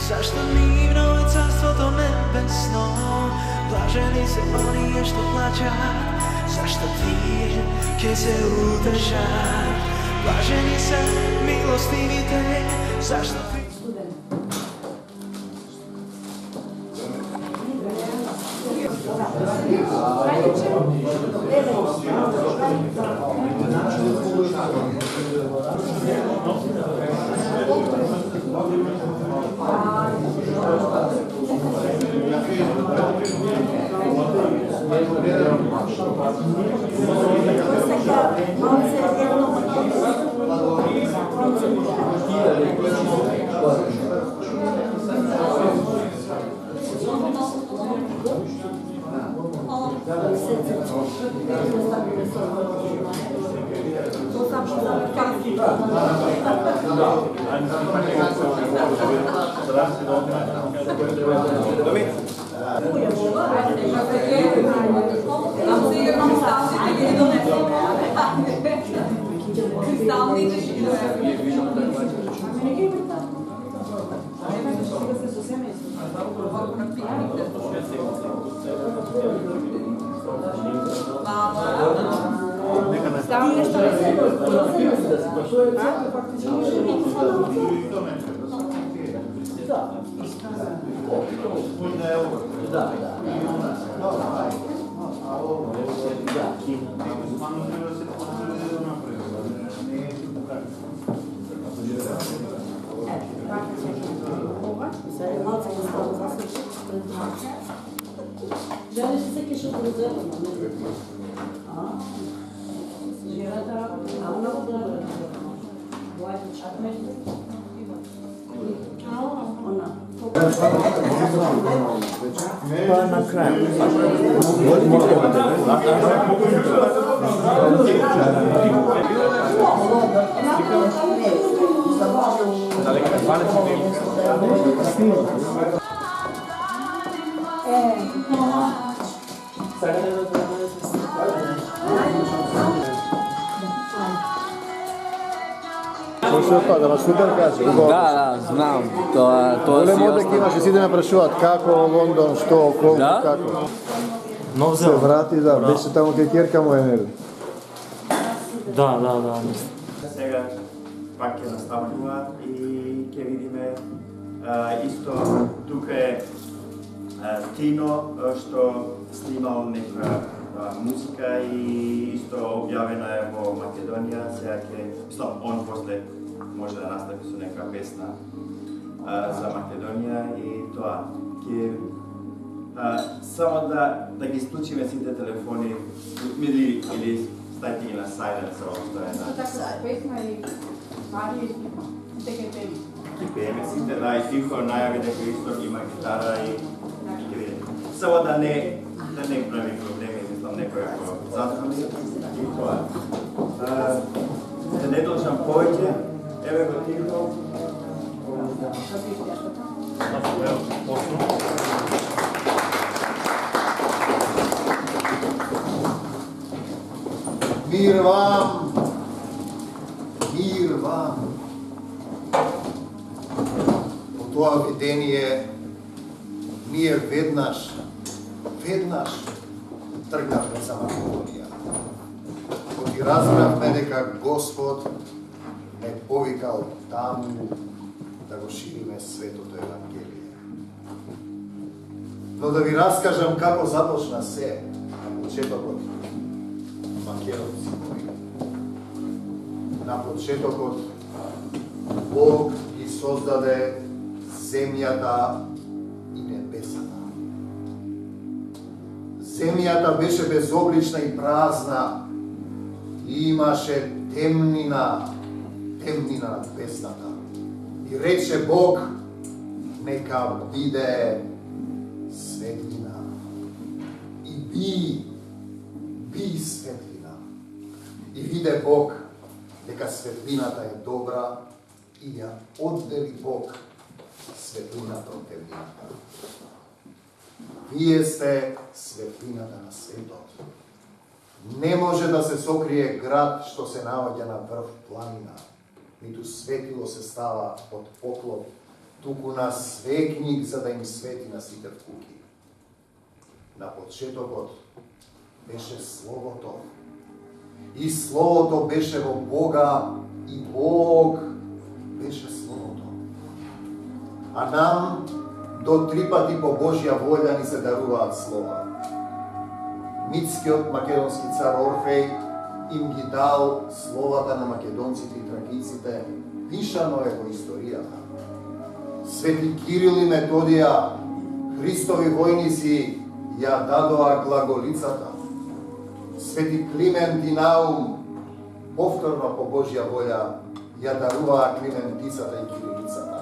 Zašto divno je carstvo to nebesno, blaženi se oni što plaćat. Zašto ti, keď se udržat, blaženi se milostivi te. Zašto ti... Želiš se kišu uzelo? Pa na kraju. Да ме супер кажи. Да, знам. Тоа Голем си одек имаше, сите ме прашуваат како Лондон, што, колку, Да? како. Нов Се Зеланд. врати, да, беше таму кај ќерка моја нели. Да, мислам. Сега пак ќе наставува и ќе видиме исто тука е Тино што снимал нека музика и исто објавена е во Македонија. Сега ќе, мислам, он после може да настави со нека песна за Македонија и тоа. Ќе само да ги исклучиме сите телефони или ставите ги на silent за што е на... Песна и Марија и теке теми. Ги пееме сите, да, и тихо најави дека исто има гитара и ќе видиме. Само да не прави проблеми, мислам, некој ако зазвони и тоа. Да не должам повеќе, еве го тихо. Мир вам! Мир вам! Во тоа видение ние веднаш тргнавме за Македонија. Кога ги разбравме дека Господ ме повикал таму да го шириме светото Евангелие. Но да ви раскажам како започна се на почетокот. Македонци мои. На почетокот Бог ги создаде земјата и небесата. Земјата беше безоблична и празна и имаше темнина над бездната. И рече Бог, нека биде светлина. И би светлина. И виде Бог дека светлината е добра и ја оддели Бог светлината од темнината. Вие сте светлината на светот. Не може да се сокрие град што се наоѓа на врв планина, ниту светило се става од поклоп туку на светник за да им свети на сите вкуки. На почетокот беше Словото. И Словото беше во Бога, и Бог беше Словото. А нам до 3 пати по Божја волја ни се даруваат слова. Митскиот македонски цар Орфеј им ги дал словата на македонците и тракийците, пишано е во историјата. Свети Кирил и Методија, Христови војници, ја дадоа глаголицата. Свети Климент и Наум, повторно по Божја волја, ја даруваа климентицата и кирилицата.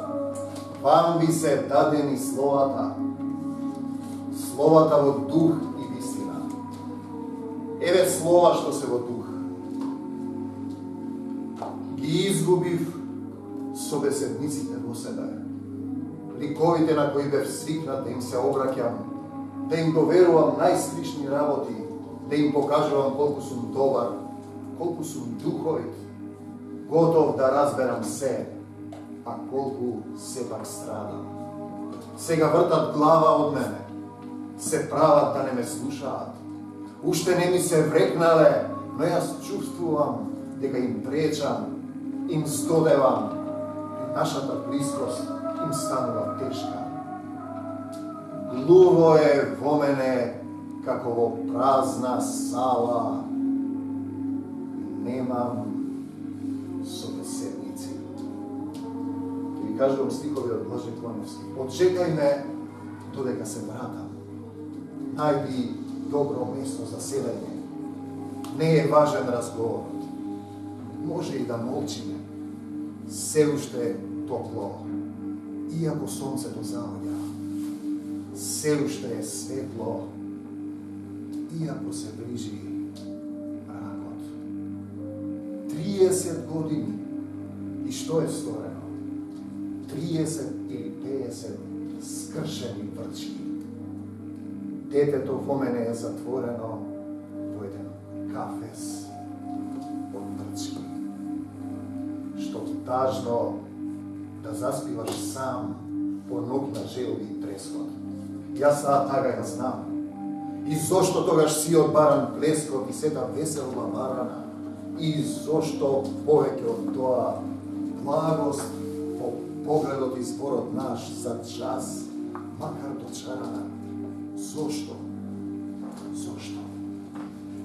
Вам ви се дадени словата, словата во дух и вистина. Еве слова што се во дух. Ги изгубив со беседниците во себе. Ликовите на кои бев свикнат да им се обраќам, да им доверувам најстришни работи, да им покажувам колку сум добар, колку сум духовит, готов да разберам се, а колку сепак страдам. Сега вртат глава од мене, се прават да не ме слушаат. Уште не ми се врекнале, но јас чувствувам дека им пречам, им здодевам, и нашата близкост им станува тешка. Глуво е во мене, како во празна сала. Немам собеседници. Ќе ви кажувам стихови од Блаже Коневски. Почекај ме додека се вратам. Најди добро место за седање. Не е важен разговор. Може и да молчиме. Се уште топло. Иако сонцето заоѓа. Се уште е светло. Иако се ближи мракот. 30 години. И што е сторено? 30 или 50 скршени врчки. Детето во мене е затворено во еден кафес од врчки. Што тажно да заспиваш сам по ноќна желби и трескот. Јас тага ја знам. И зошто тогаш си одбаран плескот и сета веселба барана? И зошто повеќе од тоа благост по погледот и зборот наш за час, макар дочарана? Зошто? Зошто?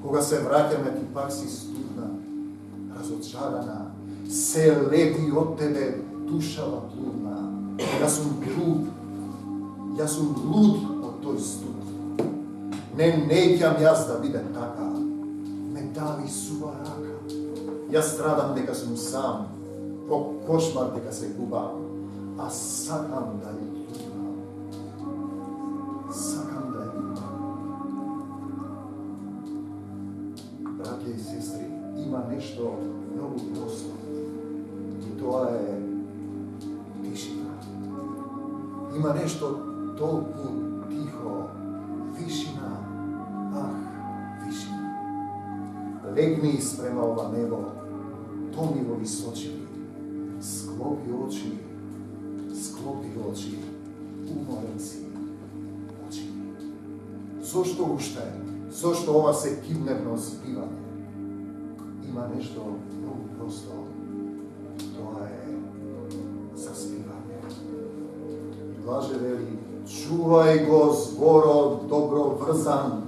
Кога се враќаме ти пак си студна, разочарана, се лети од тебе душава блудна. Јас сум луд од тој студ. Не неќам јас да бидем така. Ме дави сува рака. Јас страдам дека сум сам, по кошмар дека се губам, а сакам да ја љубам. Сакам да ја љубам. Браќа и сестри, има нешто многу просто. И тоа е тишина. Има нешто толку тихо. Вишина, ах, вишина. Легни испрема ова небо, томи во височини. Склопи очи, уморен си, очи. Зошто уште? Зошто ова секидневно збивање? Има нешто многу просто. Тоа е заспивање. И Блаже вели, чувај го зборот добро врзан,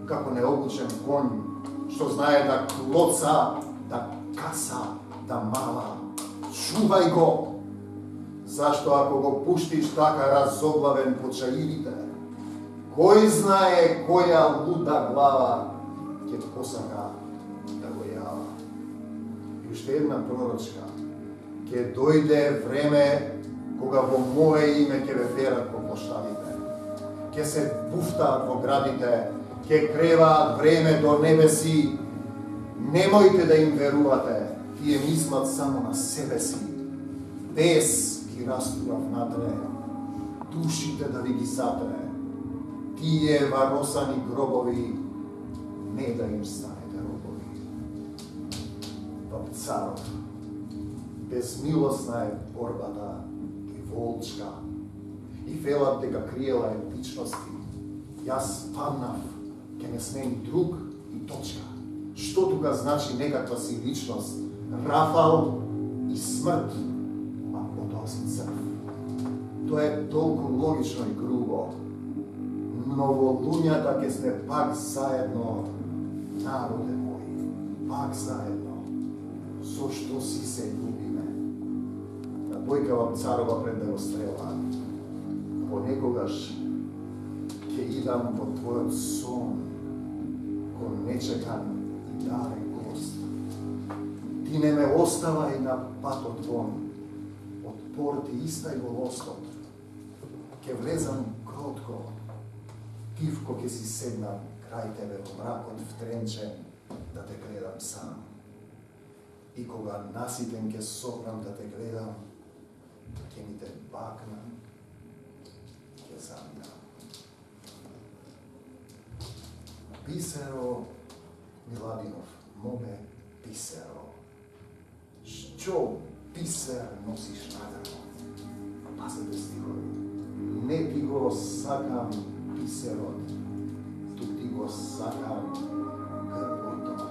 како необучен конј, што знае да клоца, да каса, да мала. Чувај го, зашто ако го пуштиш така разоблавен по чаирите, кој знае која луда глава ќе посака да го јава. И уште една пророчка, ќе дојде време кога во мое име ќе ве берат по площадите, ќе се буфтаат во градите, ќе креваат време до небеси. Немојте да им верувате, тие мислат само на себе си. Бес ги растува внатре, душите да ви ги затре. Тие варосани гробови, не да им станете робови. Пап царот, безмилосна е борбата и волчка. И велат дека криела етичности. Јас паднав, ке ме смени друг и точка. Што тука значи некаква си личност? Рафал и смрт, а потоа си црв. Тоа е толку логично и грубо. Но во луњата ке сме пак заедно, народе мој, пак заедно. Зошто си се љубиме? На бојкава царова пред да го стрела. Понекогаш ќе идам во твојот сон, кон нечекан и дарен гост. Ти не ме оставај на патот вон, од порти истај во лоскот. Ке влезам кротко, тивко ке си седнам крај тебе во мракот втренчен, да те гледам сам. И кога наситен ке сопнам да те гледам, ке ми те бакнам, ке заминам. Бисеро Миладинов, моме бисеро. Што бисер носиш надрно? Пазете стихови. Не ти го сакам бисерот, тук ти го сакам грбото.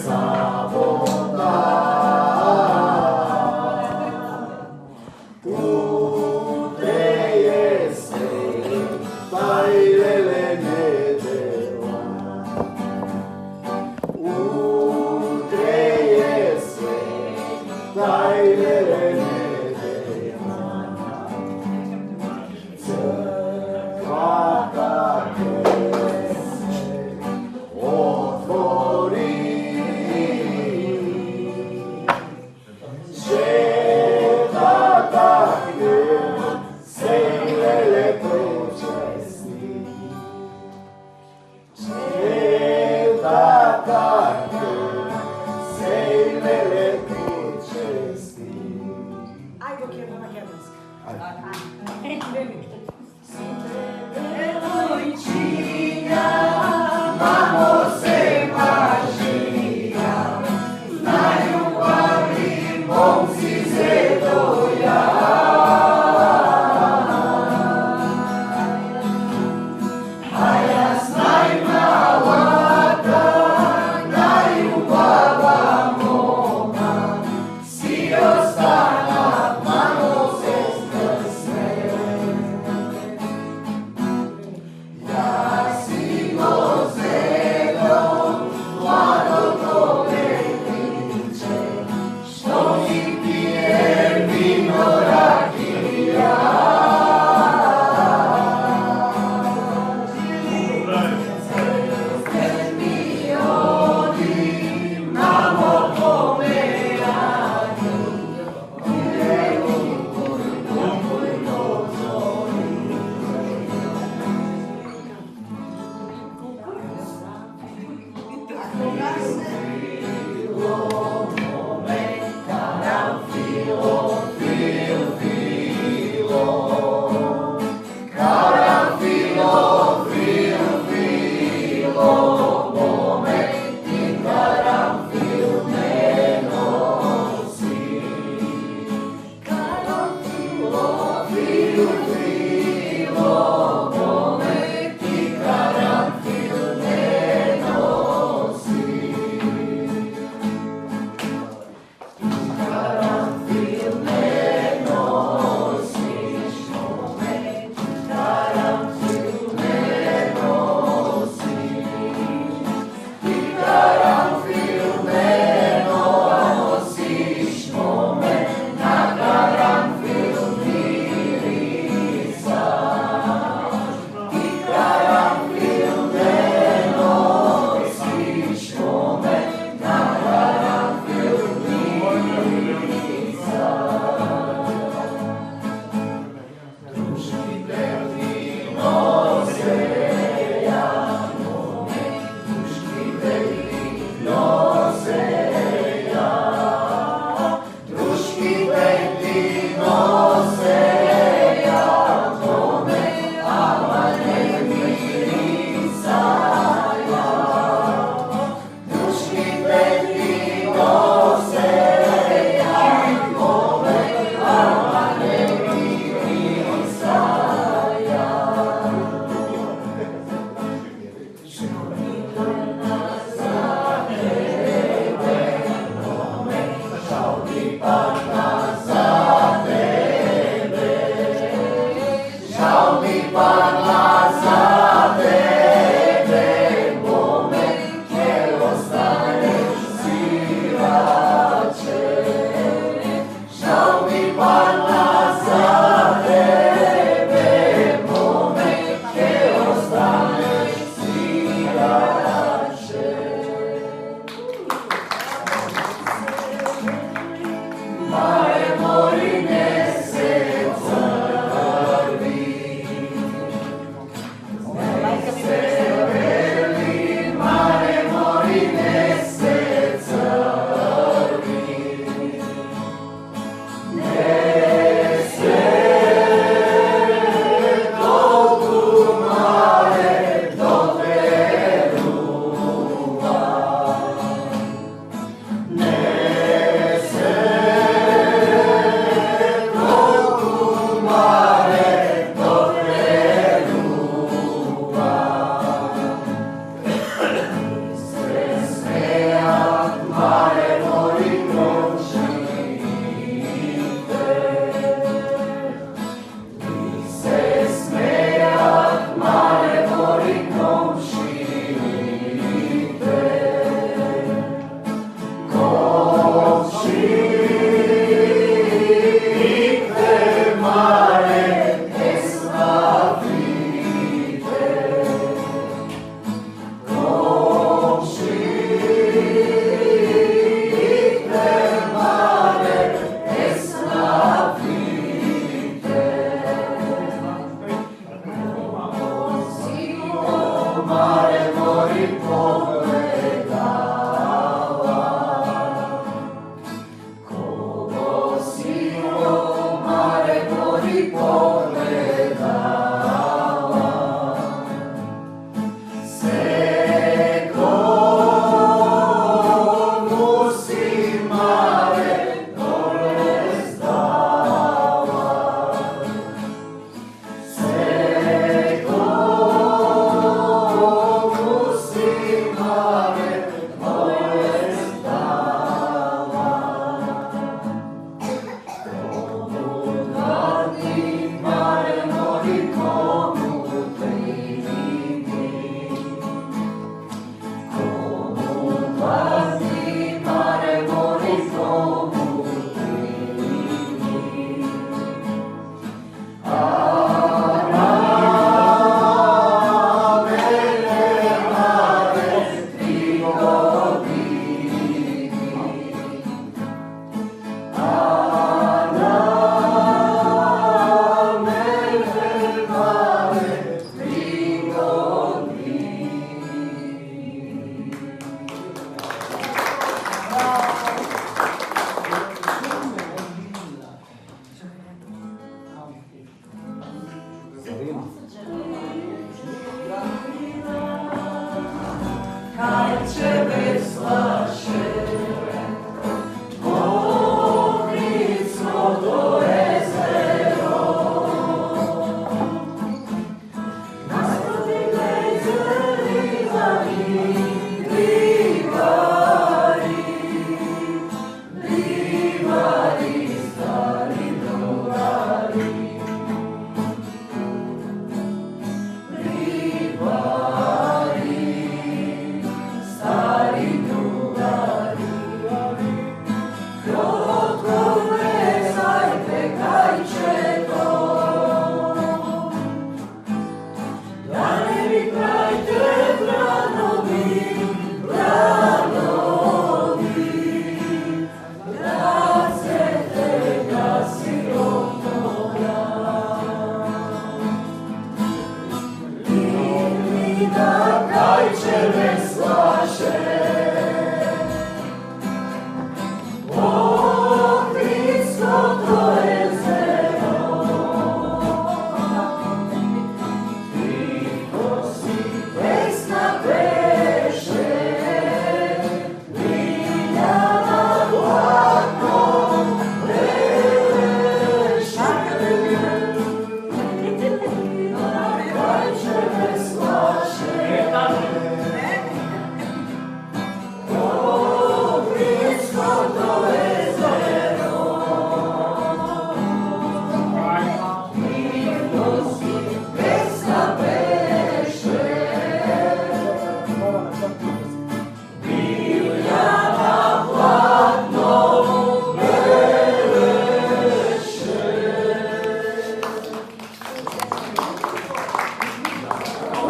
Sabota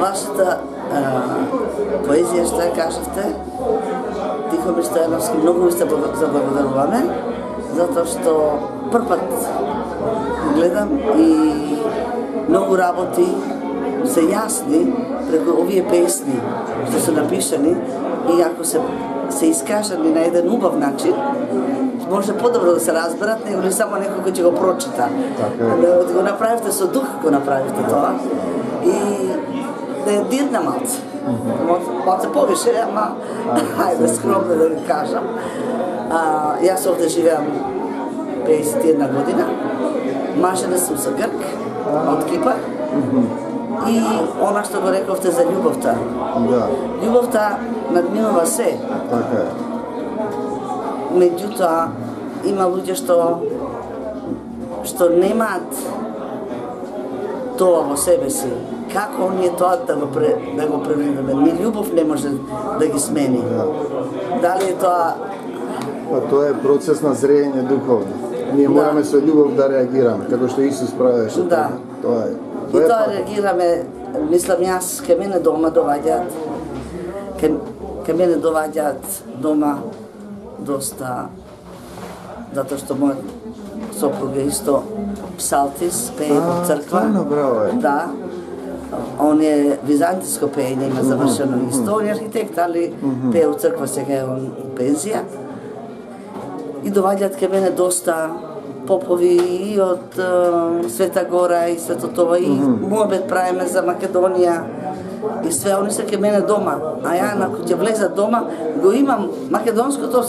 Вашата поезија, што ја кажавте, Тихомир Стојановски, многу ви се заблагодаруваме, затоа што прв пат гледам и многу работи се јасни преку овие песни што се напишани и ако се искажани на еден убав начин, може подобро да се разберат, него ли само некој кој ќе го прочита. Да го направивте со дух, го направивте тоа. И да ја дирна малце. Малце повише, ама хајде скромно да ви кажам. Јас овде живеам 51 година. Мажена сум со Грк, од Кипар. И она што го рековте за љубовта. Љубовта надминува се. Меѓутоа, има луѓе што немаат тоа во себе си. Како оние тоа да го преведеме? Ни љубов не може да ги смени. Дали е тоа... Тоа е процес на зрење духовно. Ние мораме со љубов да реагираме, како што Исус правеше. Да. Тоа е. И тоа реагираме, мислам јас, кај мене дома доваѓаат, кај мене доваѓаат дома доста, затоа што мојот сопруг е исто псалтис, пее во црква. Браво е. Да. on je vizantijsko peenje, ima završeno isto, on je arhitekt, ali pее u crkva, сега je on penzija. I dovađat ke mene dosta popovi i od Sveta Gora i Sveto Tova i morbet pravime za Makedonija i sve, oni se ke mene doma, a ja nakon će vlezat doma, go imam makedonsko to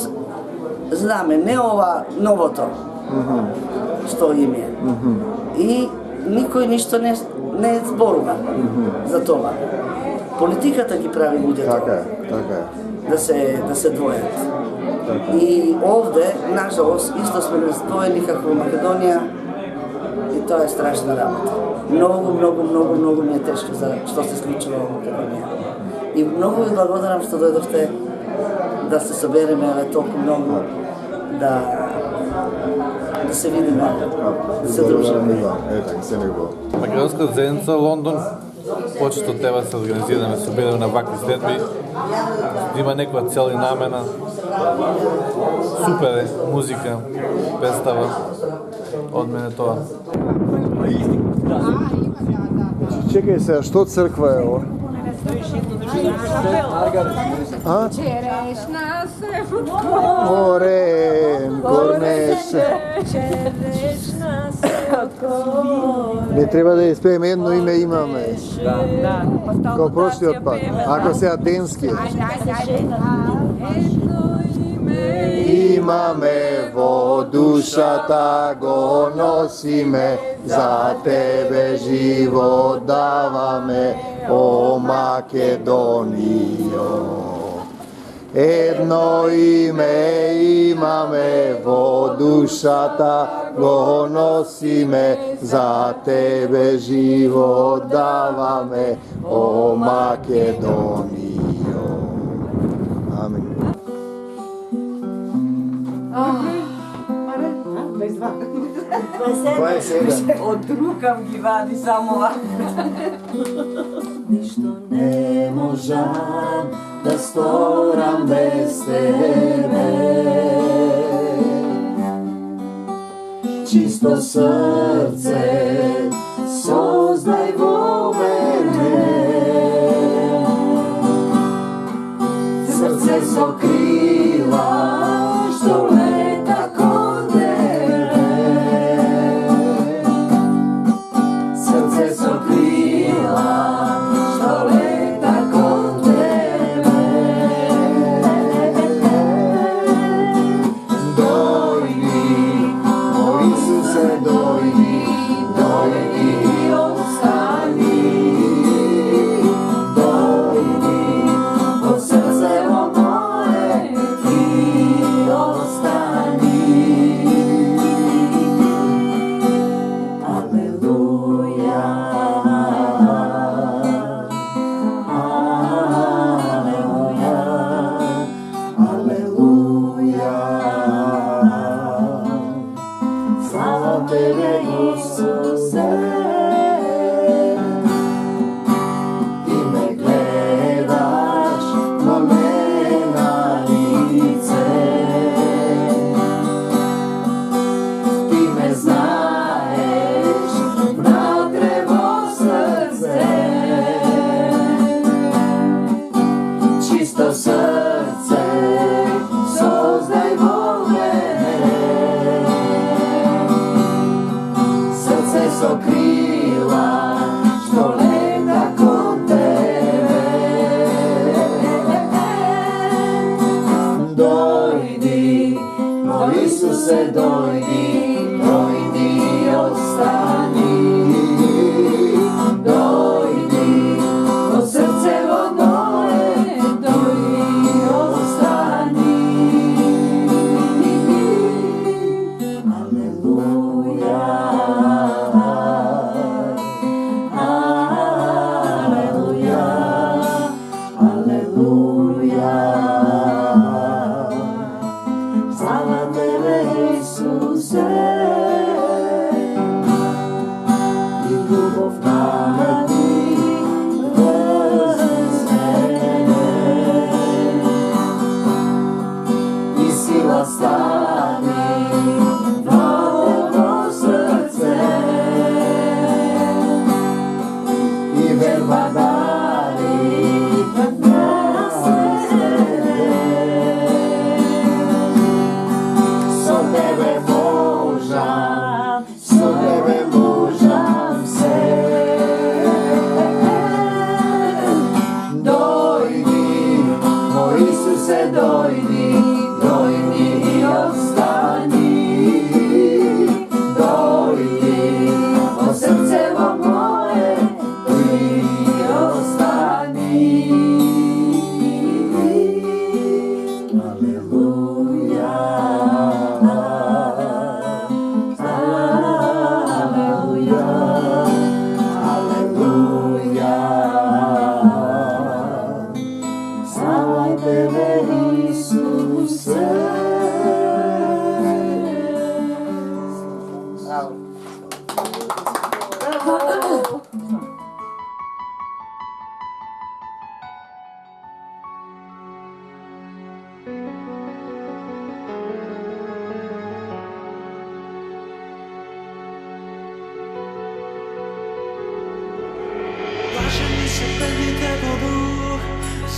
zname, ne ova novoto, što im je. I nikoj ništa ne zboruva za toga. Politikata gi pravi ljudje to. Така е. Da se dvojat. I ovde, nažalost, isto smo razdvojeni kako Makedonija i to je strašna rabota. Mnogo mi je teško za što se slučilo u Makedonija. I mnogo vi blagodaram što dojdovte da se sobereme toliko mnogo, da se vidimo, da se družimo. Така, се не го. Македонска заедница Лондон почесто треба да се организираме, се обедаме на вакви следби, да има некоја цел и намена. Супер е, музика, представа, од мене тоа. Чекај се, што црква е ова? Черешна се Орен, корнеше. черешна се откоре. Не треба да испееме едно име имаме. Да. Као прошлиот пат. Ако се денски. Имаме во душата, го носиме, за тебе живот даваме, о Македонијо. Едно име имаме во душата, го носиме, за тебе живот даваме, о Македонијо. Амин. 27. Od rukam gi vadi samo ovako. Ništo ne možam da storam bez tebe. Čisto srce sozdaj vo mene. Srce so krila što leta kon tebe. Srce so krila što leta kon tebe. Dojdi, o Isuse, dojdi, dojdi.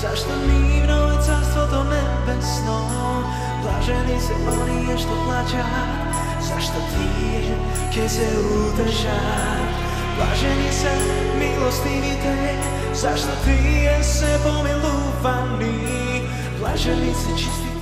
Zašto divno je carstvo nebesno, blaženi se oni što plaćat. Zašto ti će se utešat, blaženi se milostivite. Zašto ti je se pomiluvani, blaženi se čisti